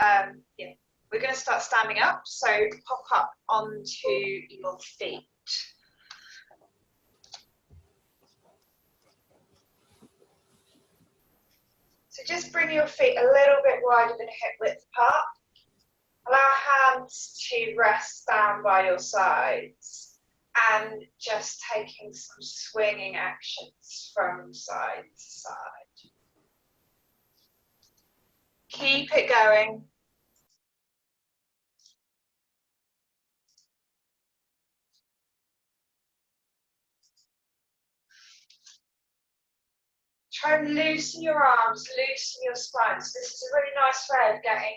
Yeah, we're going to start standing up, so pop up onto your feet. So just bring your feet a little bit wider than hip width apart. Allow hands to rest down by your sides and just taking some swinging actions from side to side. Keep it going. Try and loosen your arms, loosen your spine. So this is a really nice way of getting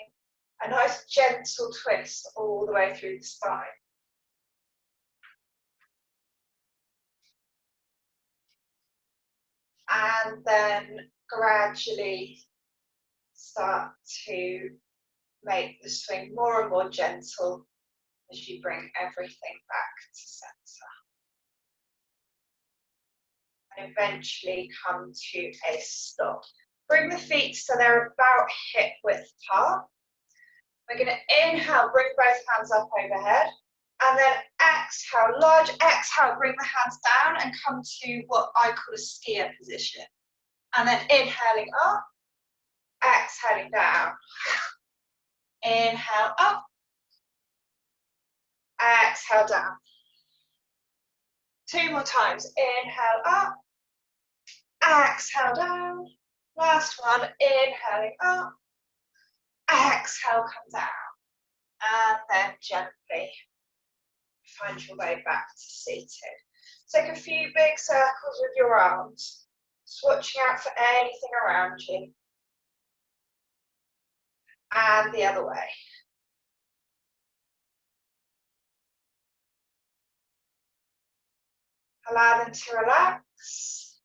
a nice gentle twist all the way through the spine. And then gradually start to make the swing more and more gentle as you bring everything back to center. And eventually come to a stop. Bring the feet so they're about hip width apart. We're going to inhale, bring both hands up overhead. And then exhale, large exhale, bring the hands down and come to what I call a skier position. And then inhaling up, exhaling down. Inhale up, exhale down. 2 more times. Inhale up, exhale down. Last one, inhaling up, exhale, come down. And then gently find your way back to seated. Take a few big circles with your arms, just watching out for anything around you. And the other way. Allow them to relax.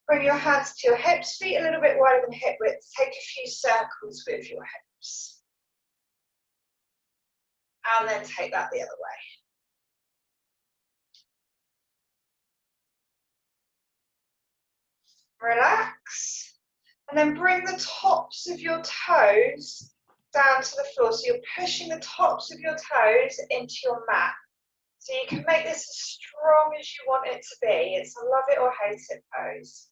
Bring your hands to your hips, feet a little bit wider than hip width. Take a few circles with your hips. And then take that the other way. Relax. And then bring the tops of your toes down to the floor. So you're pushing the tops of your toes into your mat. So you can make this as strong as you want it to be. It's a love it or hate it pose.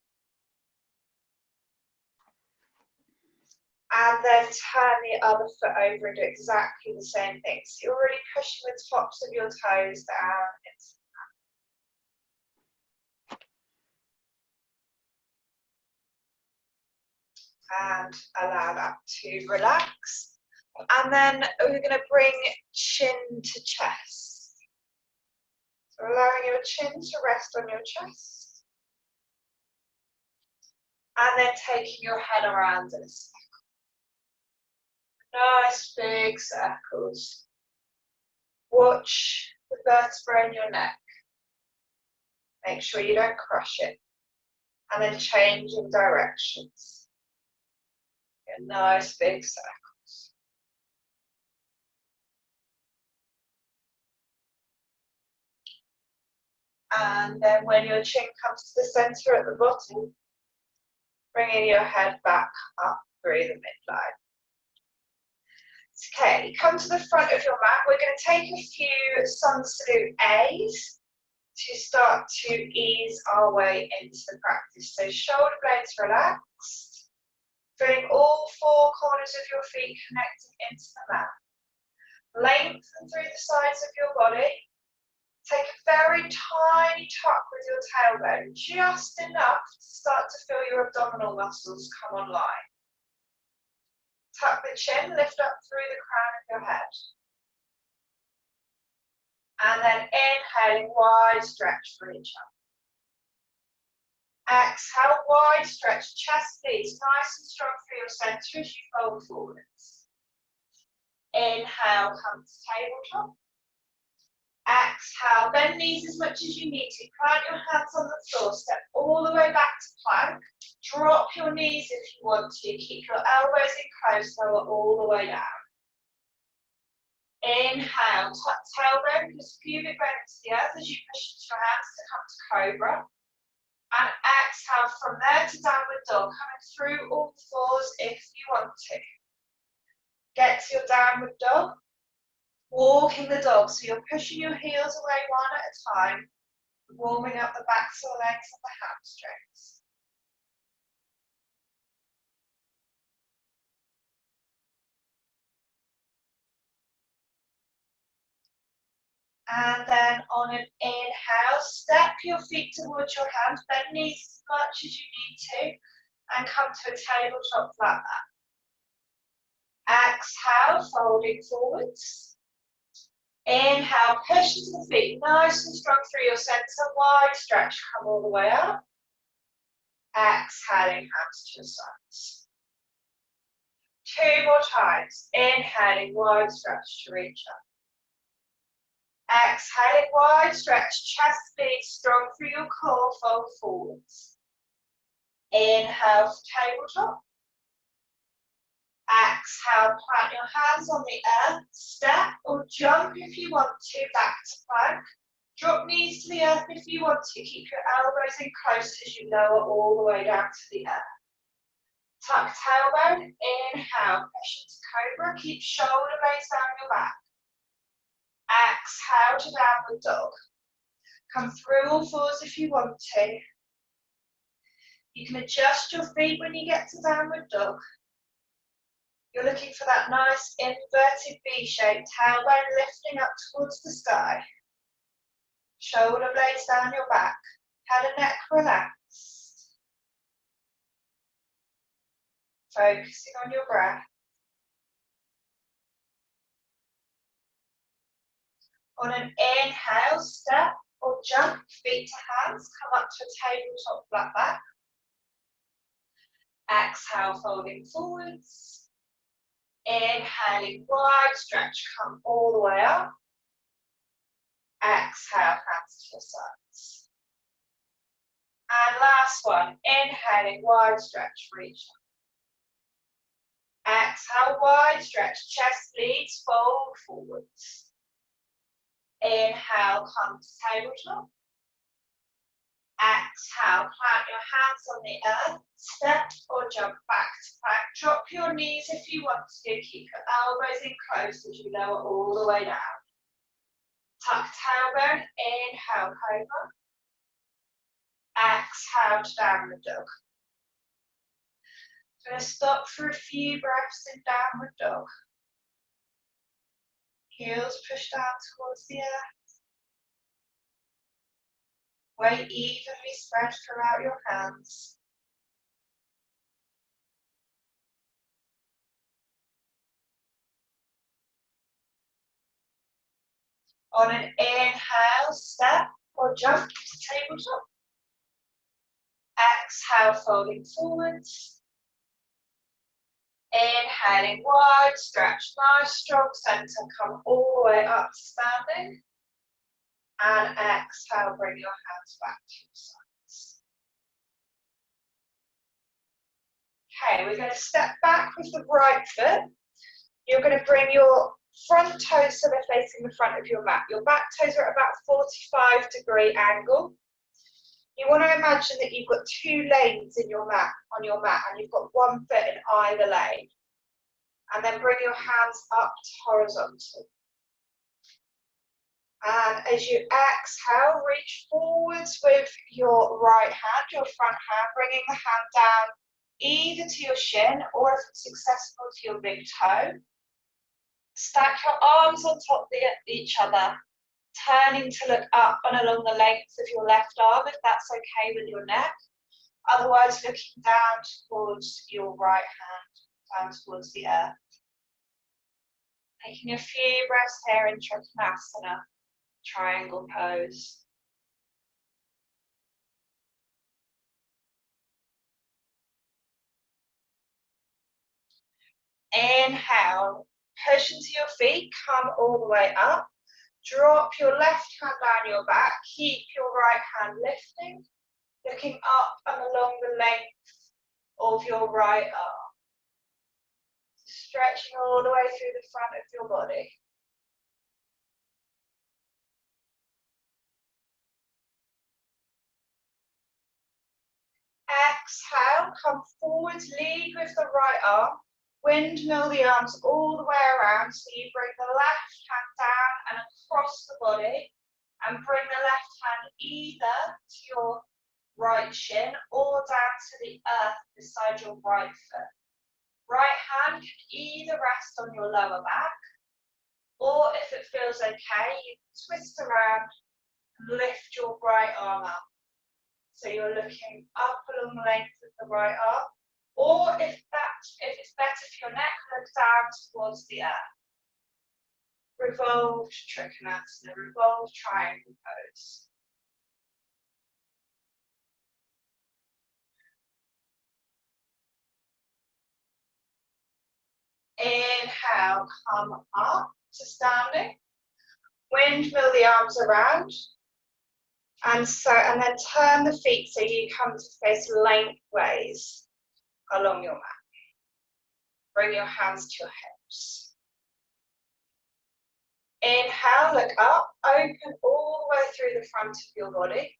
And then turn the other foot over and do exactly the same thing. So you're really pushing the tops of your toes down into and allow that to relax. And then we're going to bring chin to chest. So allowing your chin to rest on your chest. And then taking your head around in a circle. Nice big circles. Watch the vertebra in your neck. Make sure you don't crush it. And then change in directions. A nice big circles. And then when your chin comes to the center at the bottom, bringing your head back up through the midline. Okay, come to the front of your mat. We're going to take a few sun salute A's to start to ease our way into the practice. So shoulder blades relaxed, feeling all 4 corners of your feet connecting into the mat. Lengthen through the sides of your body. Take a very tiny tuck with your tailbone, just enough to start to feel your abdominal muscles come online. Tuck the chin, lift up through the crown of your head. And then inhaling, wide stretch for each other. Exhale, wide stretch, chest knees, nice and strong through your center as you fold forwards. Inhale, come to tabletop. Exhale, bend knees as much as you need to. Plant your hands on the floor, step all the way back to plank. Drop your knees if you want to. Keep your elbows in close, lower all the way down. Inhale, tuck tailbone, because pubic bone to the earth as you push into your hands to come to cobra. And exhale from there to downward dog, coming through all 4s if you want to. Get to your downward dog. Walking the dog, so you're pushing your heels away one at a time, warming up the backs of the legs and the hamstrings. And then on an inhale, step your feet towards your hands, bend knees as much as you need to, and come to a tabletop flat back. Exhale, folding forwards. Inhale, push into the feet, nice and strong through your centre, wide stretch, come all the way up. Exhaling, hands to your sides. 2 more times, inhaling, wide stretch to reach up. Exhaling, wide stretch, chest big, strong through your core, fold forwards. Inhale for tabletop. Exhale, plant your hands on the earth, step or jump if you want to, back to plank. Drop knees to the earth if you want to, keep your elbows in close as you lower all the way down to the earth. Tuck tailbone, inhale, push into cobra, keep shoulder blades down your back. Exhale to downward dog. Come through all fours if you want to. You can adjust your feet when you get to downward dog. You're looking for that nice inverted V shape, tailbone lifting up towards the sky. Shoulder blades down your back, head and neck relaxed. Focusing on your breath. On an inhale, step or jump, feet to hands, come up to a tabletop flat back. Exhale, folding forwards. Inhaling, wide stretch, come all the way up. Exhale, hands to your sides. And last one, inhaling, wide stretch, reach up. Exhale, wide stretch, chest leads, fold forwards. Inhale, come to tabletop. Exhale, plant your hands on the earth, step or jump back to plank. Drop your knees if you want to, keep your elbows in close as you lower all the way down. Tuck tailbone, inhale, cobra. Exhale to downward dog. I'm going to stop for a few breaths in downward dog. Heels push down towards the earth. Weight evenly spread throughout your hands. On an inhale, step or jump to tabletop. Exhale, folding forwards. Inhaling, wide stretch, nice strong centre, come all the way up to standing. And exhale, bring your hands back to your sides. Okay, we're going to step back with the right foot. You're going to bring your front toes so they're facing the front of your mat. Your back toes are at about a 45-degree angle. You want to imagine that you've got 2 lanes in your mat, on your mat, and you've got 1 foot in either lane. And then bring your hands up to horizontal. And as you exhale, reach forwards with your right hand, your front hand, bringing the hand down either to your shin or, if it's accessible, to your big toe. Stack your arms on top of each other, turning to look up and along the length of your left arm, if that's okay with your neck. Otherwise, looking down towards your right hand, down towards the earth. Taking a few breaths here in Trikonasana, triangle pose. Inhale, push into your feet, come all the way up. Drop your left hand down your back, keep your right hand lifting, looking up and along the length of your right arm. Stretching all the way through the front of your body. Exhale, come forwards, lead with the right arm. Windmill the arms all the way around, so you bring the left hand down and across the body, and bring the left hand either to your right shin or down to the earth beside your right foot. Right hand can either rest on your lower back, or if it feels okay, you can twist around and lift your right arm up. So you're looking up along the length of the right arm, or if it's better for your neck, look down towards the earth. Revolved Trikonasana, revolved triangle pose. Inhale, come up to standing. Windmill the arms around. And then turn the feet so you come to face lengthways along your mat. Bring your hands to your hips. Inhale, look up, open all the way through the front of your body.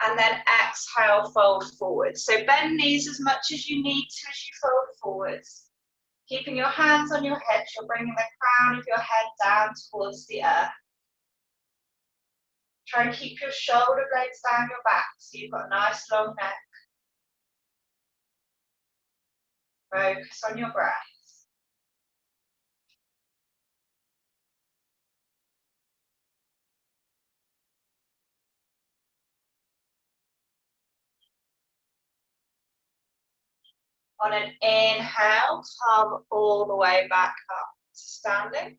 And then exhale, fold forward. So bend knees as much as you need to as you fold forwards. Keeping your hands on your hips, you're bringing the crown of your head down towards the earth. Try and keep your shoulder blades down your back so you've got a nice long neck. Focus on your breath. On an inhale, come all the way back up to standing.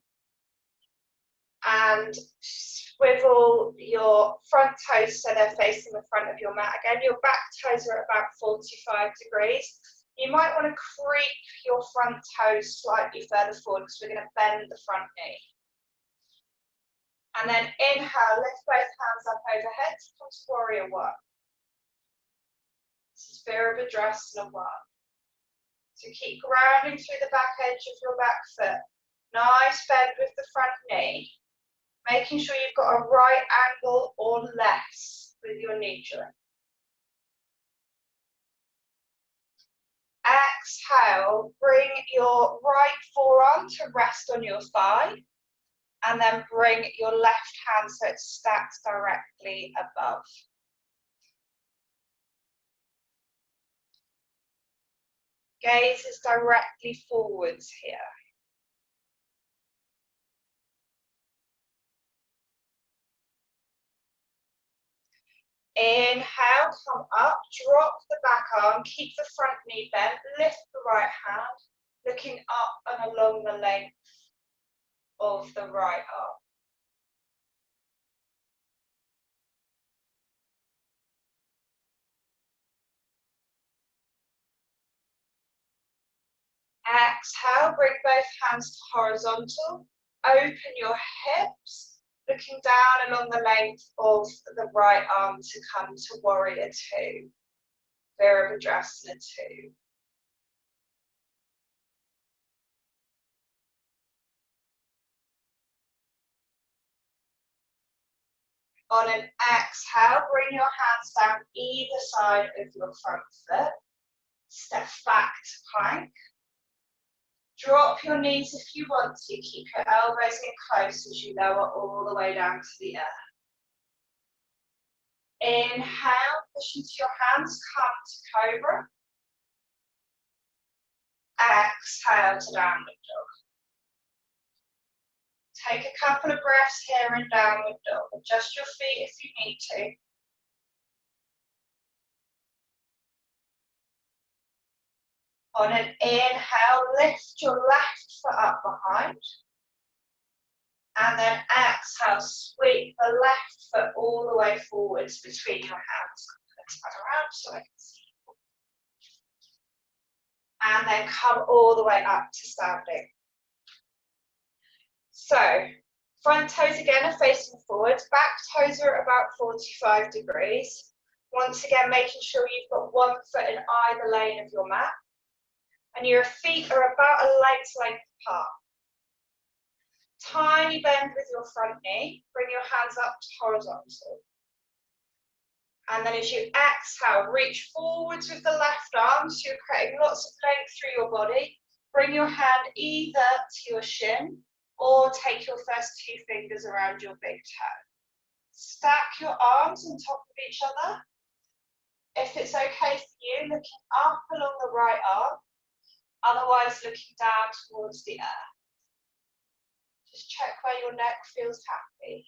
And swivel your front toes so they're facing the front of your mat. Again, your back toes are at about 45 degrees. You might want to creep your front toes slightly further forward because we're going to bend the front knee. And then inhale, lift both hands up overhead to come to warrior one. This is Virabhadrasana 1. So keep grounding through the back edge of your back foot. Nice bend with the front knee. Making sure you've got a right angle or less with your knee joint. Exhale, bring your right forearm to rest on your thigh. And then bring your left hand so it stacks directly above. Gaze is directly forwards here. Inhale, come up, drop the back arm, keep the front knee bent, lift the right hand, looking up and along the length of the right arm. Exhale, bring both hands to horizontal, open your hips, looking down along the length of the right arm to come to warrior two, Virabhadrasana 2. On an exhale, bring your hands down either side of your front foot. Step back to plank. Drop your knees if you want to. Keep your elbows in close as you lower all the way down to the earth. Inhale, push into your hands, come to cobra. Exhale to downward dog. Take a couple of breaths here in downward dog. Adjust your feet if you need to. On an inhale, lift your left foot up behind. And then exhale, sweep the left foot all the way forwards between your hands. Let's turn around so I can see. And then come all the way up to standing. So, front toes again are facing forwards, back toes are at about 45 degrees. Once again, making sure you've got one foot in either lane of your mat. And your feet are about a leg's length apart. Tiny bend with your front knee. Bring your hands up to horizontal. And then as you exhale, reach forwards with the left arm, so you're creating lots of length through your body. Bring your hand either to your shin or take your first two fingers around your big toe. Stack your arms on top of each other. If it's okay for you, looking up along the right arm, otherwise looking down towards the earth. Just check where your neck feels happy.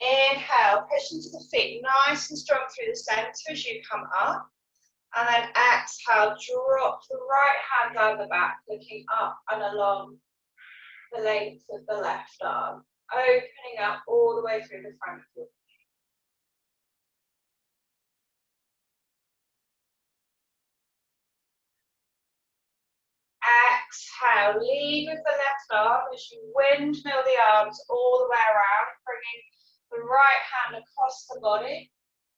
Inhale, push into the feet nice and strong through the center as you come up. And then exhale, drop the right hand down the back, looking up and along the length of the left arm, opening up all the way through the front of your exhale, lead with the left arm as you windmill the arms all the way around, bringing the right hand across the body,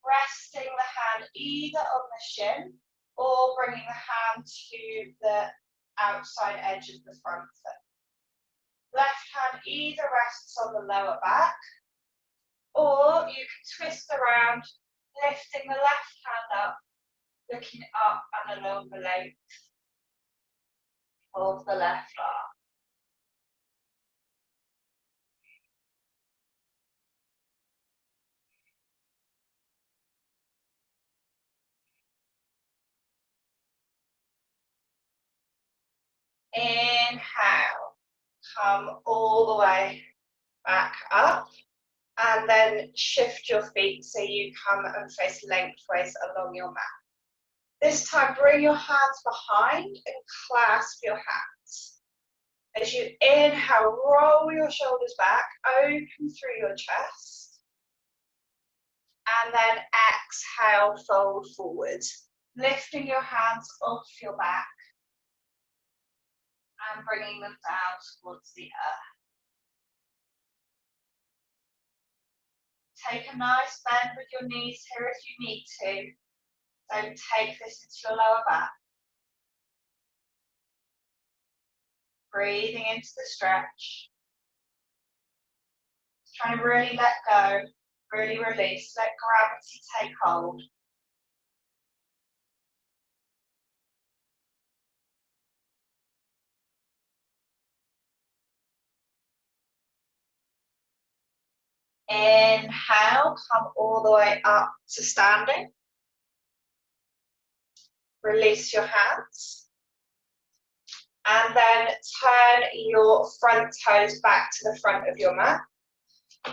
resting the hand either on the shin or bringing the hand to the outside edge of the front foot. Left hand either rests on the lower back, or you can twist around, lifting the left hand up, looking up and along the length of the left arm. Inhale, come all the way back up, and then shift your feet so you come and face lengthways along your mat. This time, bring your hands behind and clasp your hands. As you inhale, roll your shoulders back, open through your chest, and then exhale, fold forward, lifting your hands off your back and bringing them down towards the earth. Take a nice bend with your knees here if you need to. Don't take this into your lower back. Breathing into the stretch. Trying to really let go, really release, let gravity take hold. Inhale, come all the way up to standing. Release your hands. And then turn your front toes back to the front of your mat.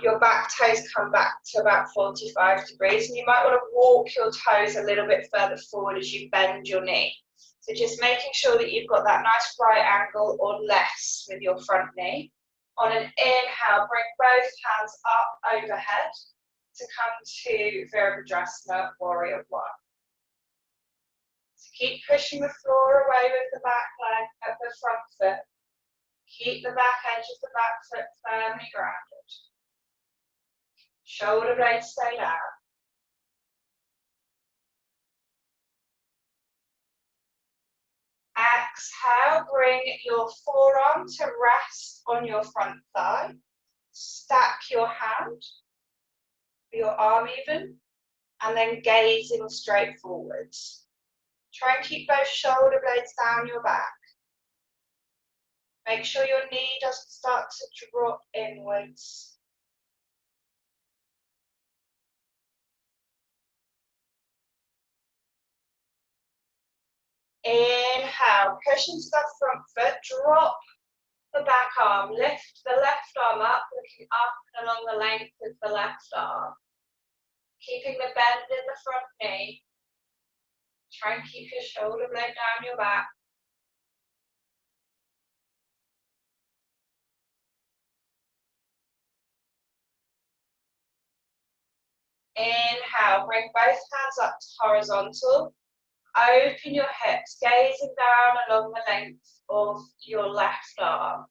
Your back toes come back to about 45 degrees, and you might want to walk your toes a little bit further forward as you bend your knee. So just making sure that you've got that nice right angle or less with your front knee. On an inhale, bring both hands up overhead to come to Virabhadrasana, Warrior One. So keep pushing the floor away with the back leg at the front foot. Keep the back edge of the back foot firmly grounded. Shoulder blades stay down. Exhale, bring your forearm to rest on your front thigh. Stack your hand, your arm even, and then gazing straight forwards. Try and keep both shoulder blades down your back. Make sure your knee doesn't start to drop inwards. Inhale, push into the front foot, drop the back arm, lift the left arm up, looking up and along the length of the left arm. Keeping the bend in the front knee. Try and keep your shoulder blade down your back. Inhale, bring both hands up to horizontal. Open your hips, gazing down along the length of your left arm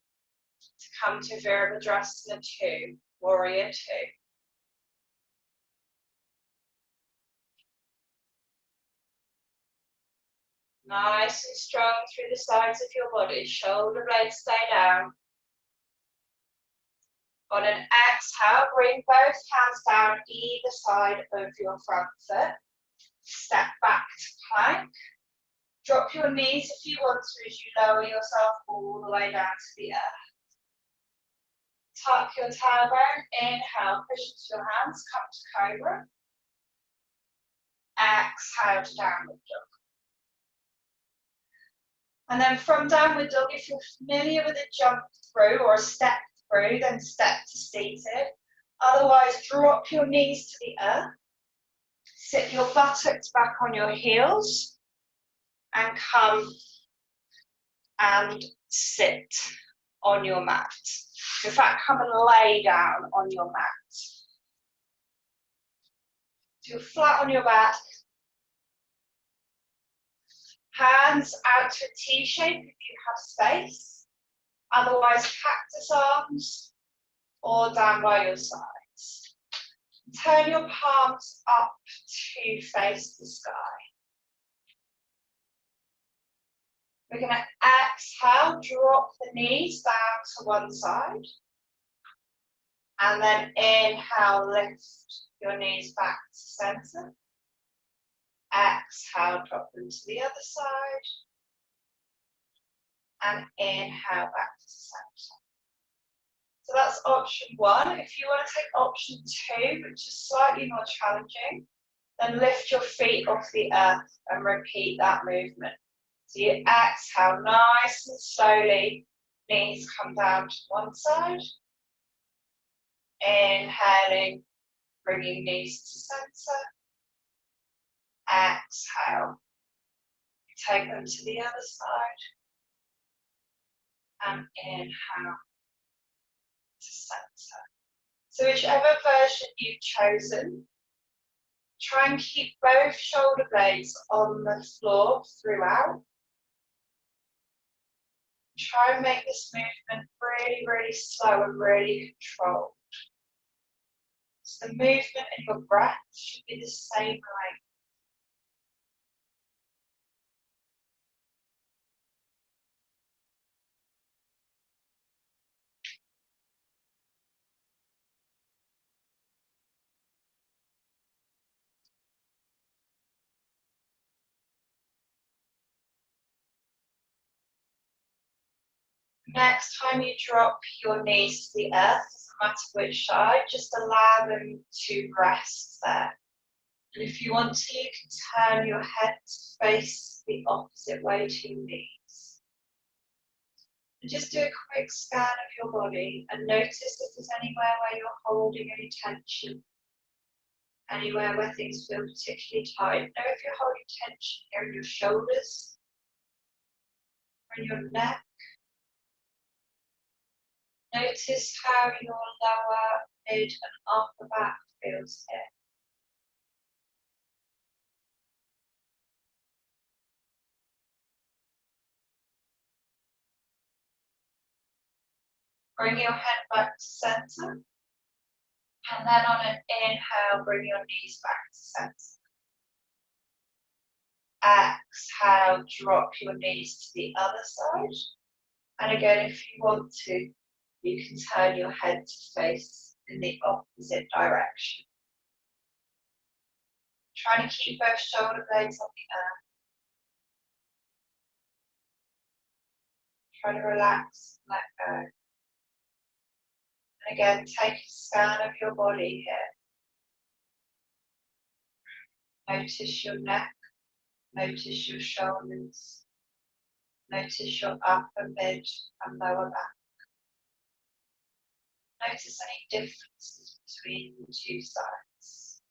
to come to Virabhadrasana 2, Warrior 2. Nice and strong through the sides of your body. Shoulder blades stay down. On an exhale, bring both hands down either side of your front foot. Step back to plank. Drop your knees if you want to as you lower yourself all the way down to the earth. Tuck your tailbone. Inhale, push into your hands, come to cobra. Exhale to downward dog. And then from downward dog, if you're familiar with a jump through or a step through, then step to seated. Otherwise, drop your knees to the earth. Sit your buttocks back on your heels and come and sit on your mat. In fact, come and lay down on your mat. So you're flat on your back. Hands out to a T shape if you have space. Otherwise, cactus arms or down by your sides. Turn your palms up to face the sky. We're going to exhale, drop the knees down to one side. And then inhale, lift your knees back to center. Exhale, drop them to the other side. And inhale back to center. So that's option one. If you want to take option two, which is slightly more challenging, then lift your feet off the earth and repeat that movement. So you exhale nice and slowly, knees come down to one side. Inhaling, bringing knees to center. Exhale, take them to the other side. And inhale to center. So whichever version you've chosen, try and keep both shoulder blades on the floor throughout. Try and make this movement really, really slow and really controlled. So the movement and your breath should be the same length. Next time you drop your knees to the earth, doesn't matter which side, just allow them to rest there. And if you want to, you can turn your head to face the opposite way to your knees. And just do a quick scan of your body and notice if there's anywhere where you're holding any tension. Anywhere where things feel particularly tight. Know if you're holding tension here in your shoulders or in your neck. Notice how your lower, mid and upper back feels here. Bring your head back to center. And then on an inhale, bring your knees back to center. Exhale, drop your knees to the other side. And again, if you want to, you can turn your head to face in the opposite direction. Trying to keep both shoulder blades on the earth. Try to relax, let go. And again, take a scan of your body here. Notice your neck, notice your shoulders, notice your upper, mid and lower back. Notice any differences between the two sides.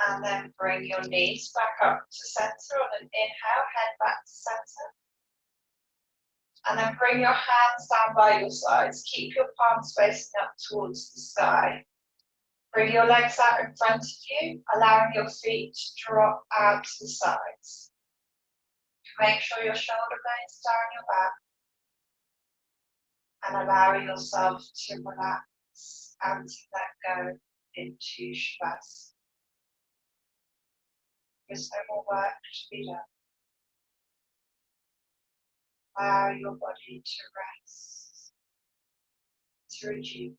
And then bring your knees back up to center on an inhale, head back to center. And then bring your hands down by your sides. Keep your palms facing up towards the sky. Bring your legs out in front of you, allowing your feet to drop out to the sides. Make sure your shoulder blades are on your back and allow yourself to relax and to let go into Shavasana. There's no more work to be done. Allow your body to rest, to reduce.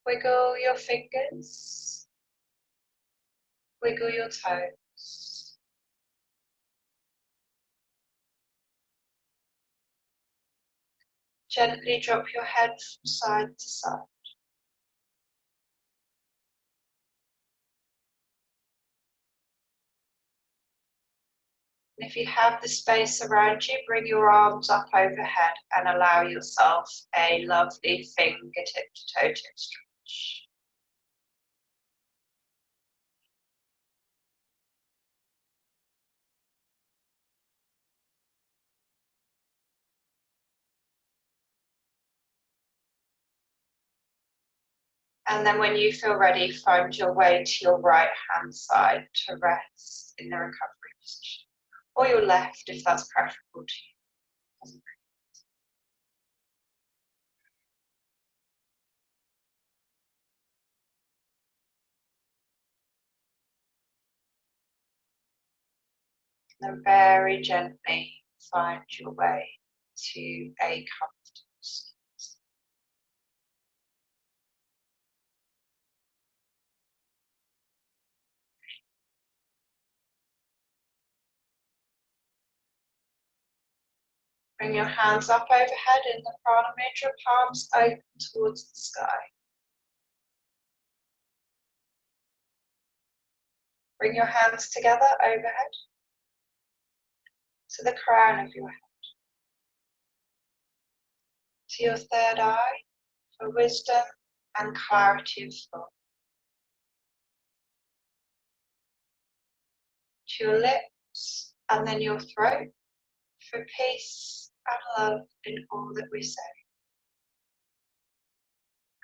Wiggle your fingers, wiggle your toes. Gently drop your head from side to side. And if you have the space around you, bring your arms up overhead and allow yourself a lovely fingertip to toe tip stretch. And then when you feel ready, find your way to your right hand side to rest in the recovery position. Or your left if that's preferable to you. And then very gently find your way to a comfortable seat. Bring your hands up overhead in the prana mudra, palms open towards the sky. Bring your hands together overhead to the crown of your head, to your third eye for wisdom and clarity of thought, to your lips and then your throat for peace and love in all that we say,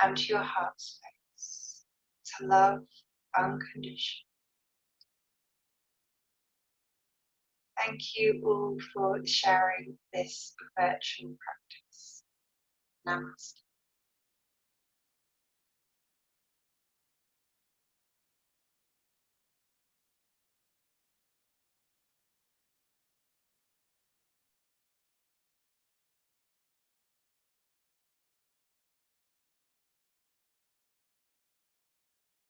and to your heart space to love unconditionally. thank you all for sharing this virtual practice. Namaste.